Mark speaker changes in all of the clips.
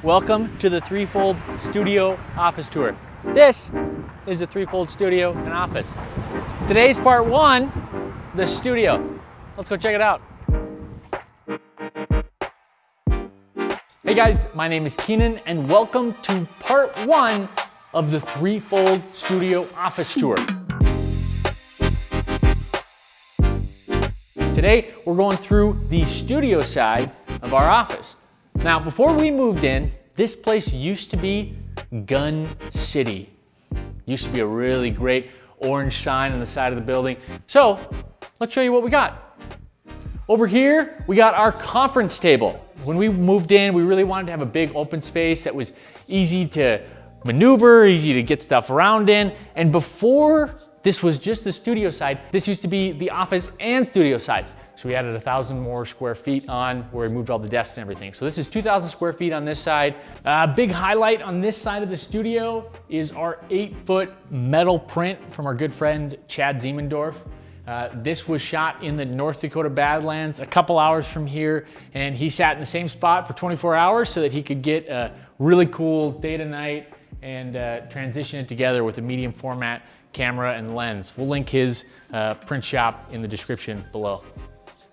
Speaker 1: Welcome to the Threefold Studio Office Tour. This is the Threefold Studio and Office. Today's part one, the studio. Let's go check it out. Hey guys, my name is Keenan and welcome to part one of the Threefold Studio Office Tour. Today, we're going through the studio side of our office. Now, before we moved in, this place used to be Gun City. Used to be a really great orange sign on the side of the building. So, let's show you what we got. Over here, we got our conference table. When we moved in, we really wanted to have a big open space that was easy to maneuver, easy to get stuff around in. And before this was just the studio side, this used to be the office and studio side. So we added 1,000 more square feet on where we moved all the desks and everything. So this is 2,000 square feet on this side. Big highlight on this side of the studio is our 8-foot metal print from our good friend, Chad Ziemendorf. This was shot in the North Dakota Badlands a couple hours from here, and he sat in the same spot for 24 hours so that he could get a really cool day to night and transition it together with a medium format camera and lens. We'll link his print shop in the description below.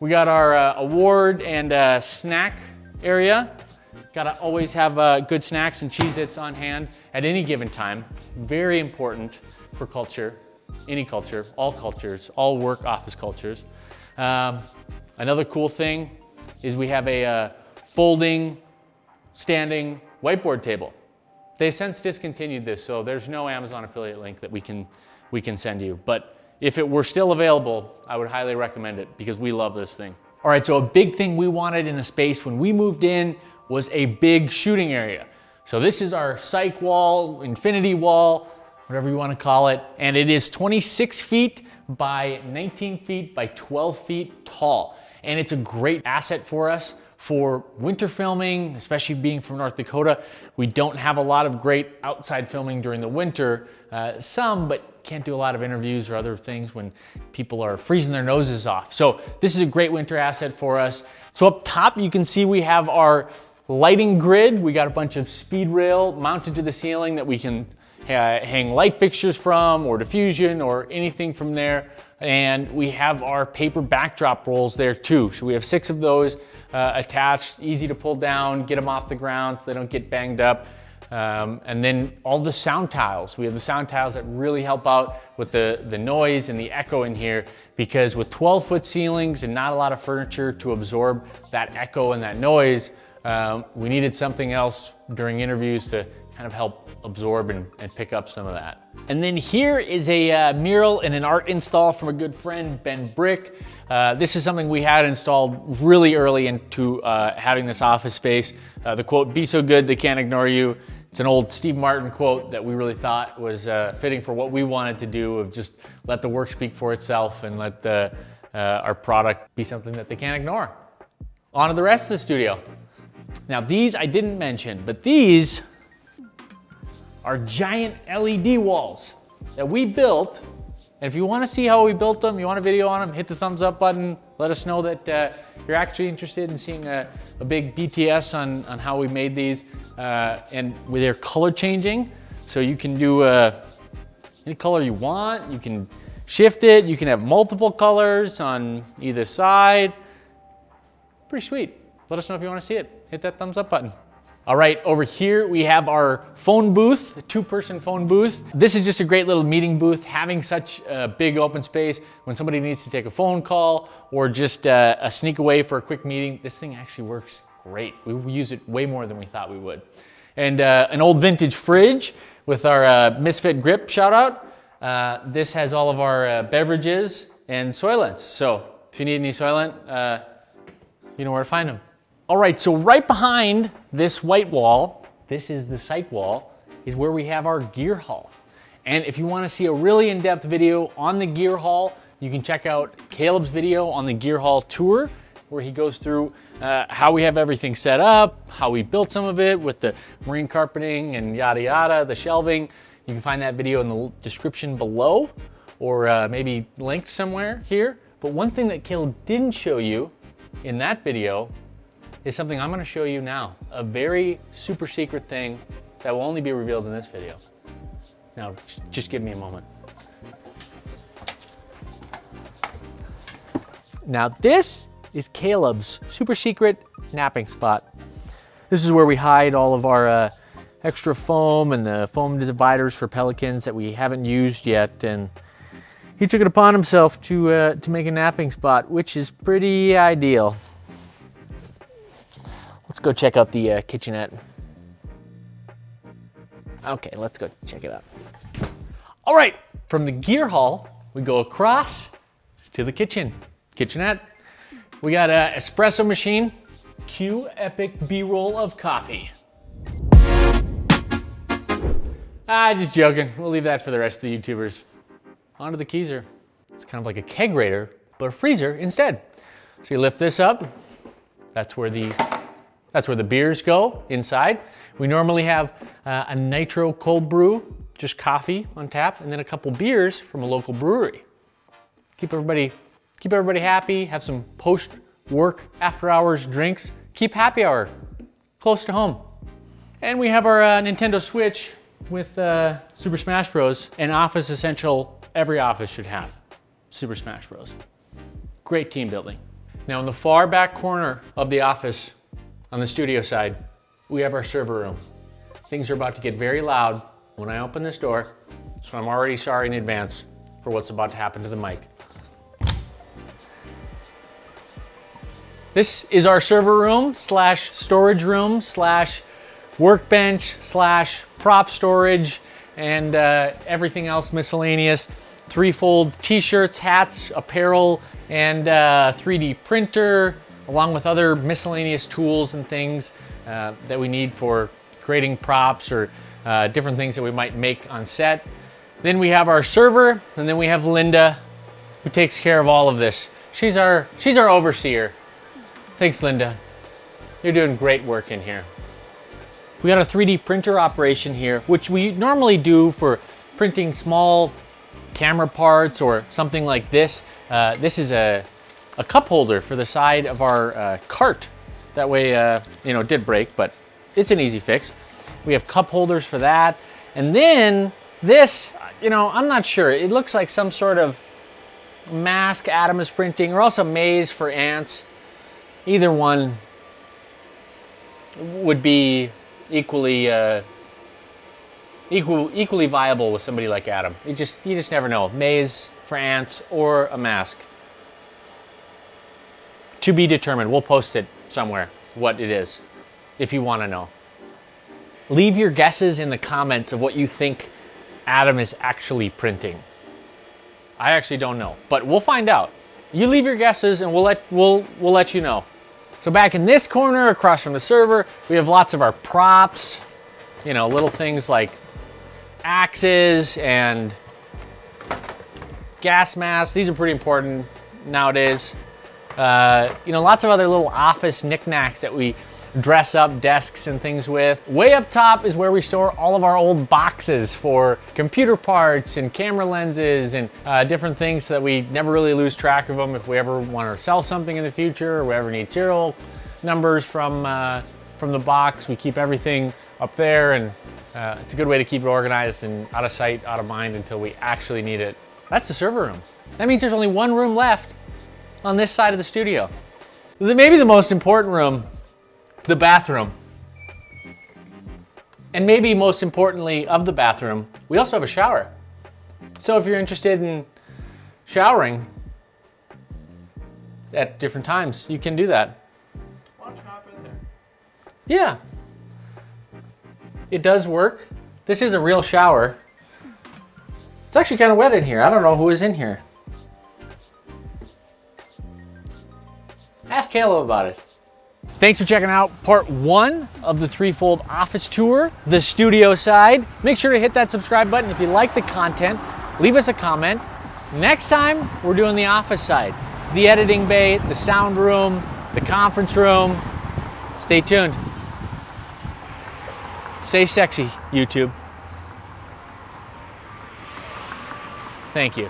Speaker 1: We got our award and snack area. Gotta always have good snacks and Cheez-Its on hand at any given time. Very important for culture, any culture, all work office cultures. Another cool thing is we have a folding, standing whiteboard table. They've since discontinued this, so there's no Amazon affiliate link that we can send you. But if it were still available, I would highly recommend it because we love this thing. All right, so a big thing we wanted in a space when we moved in was a big shooting area. So this is our psych wall, infinity wall, whatever you want to call it. And it is 26 feet by 19 feet by 12 feet tall. And it's a great asset for us for winter filming, especially being from North Dakota. We don't have a lot of great outside filming during the winter. Some, but can't do a lot of interviews or other things when people are freezing their noses off. So this is a great winter asset for us. So up top, you can see we have our lighting grid. We got a bunch of speed rail mounted to the ceiling that we can hang light fixtures from, or diffusion, or anything from there. And we have our paper backdrop rolls there too. So we have 6 of those attached, easy to pull down, get them off the ground so they don't get banged up. And then all the sound tiles. We have the sound tiles that really help out with the noise and the echo in here, because with 12-foot ceilings and not a lot of furniture to absorb that echo and that noise, we needed something else during interviews to kind of help absorb and pick up some of that. And then here is a mural and an art install from a good friend, Ben Brick. This is something we had installed really early into having this office space. The quote, "Be so good they can't ignore you." It's an old Steve Martin quote that we really thought was fitting for what we wanted to do, of just let the work speak for itself and let our product be something that they can't ignore. On to the rest of the studio. Now these I didn't mention, but these are giant LED walls that we built. And if you want to see how we built them, you want a video on them, hit the thumbs up button. Let us know that you're actually interested in seeing a big BTS on how we made these. And they're color changing, so you can do any color you want. You can shift it. You can have multiple colors on either side. Pretty sweet. Let us know if you want to see it. Hit that thumbs up button. All right, over here we have our phone booth, a 2-person phone booth. This is just a great little meeting booth. Having such a big open space when somebody needs to take a phone call or just a sneak away for a quick meeting, this thing actually works great. We use it way more than we thought we would. And an old vintage fridge with our Misfit grip shout out. This has all of our beverages and Soylents. So if you need any Soylent, you know where to find them. All right, so right behind this white wall, this is the psych wall, is where we have our gear hall. And if you want to see a really in-depth video on the gear hall, you can check out Caleb's video on the gear hall tour, where he goes through how we have everything set up, how we built some of it with the marine carpeting and yada yada, the shelving. You can find that video in the description below, or maybe linked somewhere here. But one thing that Caleb didn't show you in that video is something I'm gonna show you now. A very super secret thing that will only be revealed in this video. Now, just give me a moment. Now this is Caleb's super secret napping spot. This is where we hide all of our extra foam and the foam dividers for pelicans that we haven't used yet. And he took it upon himself to make a napping spot, which is pretty ideal. Let's go check out the kitchenette. Okay, let's go check it out. All right, from the gear hall, we go across to the kitchenette. We got an espresso machine. Cue epic B-roll of coffee. Just joking. We'll leave that for the rest of the YouTubers. On to the keezer. It's kind of like a kegerator, but a freezer instead. So you lift this up. That's where the beers go inside. We normally have a nitro cold brew, just coffee on tap, and then a couple beers from a local brewery. Keep everybody happy. Have some post-work, after-hours drinks. Keep happy hour close to home. And we have our Nintendo Switch with Super Smash Bros. An office essential every office should have. Super Smash Bros. Great team building. Now in the far back corner of the office, on the studio side, we have our server room. Things are about to get very loud when I open this door, so I'm already sorry in advance for what's about to happen to the mic. This is our server room slash storage room slash workbench slash prop storage and everything else miscellaneous. Threefold t-shirts, hats, apparel, and 3D printer, along with other miscellaneous tools and things that we need for creating props or different things that we might make on set. Then we have our server, and then we have Linda, who takes care of all of this. She's our overseer. Thanks, Linda. You're doing great work in here. We got a 3D printer operation here, which we normally do for printing small camera parts or something like this. This is a cup holder for the side of our cart. That way, you know, it did break, but it's an easy fix. We have cup holders for that. And then this, you know, I'm not sure. It looks like some sort of mask Adam is printing, or also maze for ants. Either one would be equally viable with somebody like Adam. You just never know. Maze for ants or a mask. To be determined. We'll post it somewhere, what it is, if you want to know. Leave your guesses in the comments of what you think Adam is actually printing. I actually don't know, but we'll find out. You leave your guesses and we'll let you know. So back in this corner, across from the server, we have lots of our props. You know, little things like axes and gas masks. These are pretty important nowadays. You know, lots of other little office knickknacks that we dress up desks and things with. Way up top is where we store all of our old boxes for computer parts and camera lenses and different things so that we never really lose track of them if we ever want to sell something in the future or we ever need serial numbers from the box. We keep everything up there, and it's a good way to keep it organized and out of sight, out of mind until we actually need it. That's the server room. That means there's only one room left on this side of the studio. Maybe the most important room, the bathroom. And maybe most importantly of the bathroom, we also have a shower. So if you're interested in showering at different times, you can do that.
Speaker 2: Why don't you hop in there?
Speaker 1: Yeah. It does work. This is a real shower. It's actually kind of wet in here. I don't know who is in here. Ask Caleb about it. Thanks for checking out part 1 of the Threefold office tour, the studio side. Make sure to hit that subscribe button if you like the content. Leave us a comment. Next time, we're doing the office side. The editing bay, the sound room, the conference room. Stay tuned. Stay sexy, YouTube. Thank you.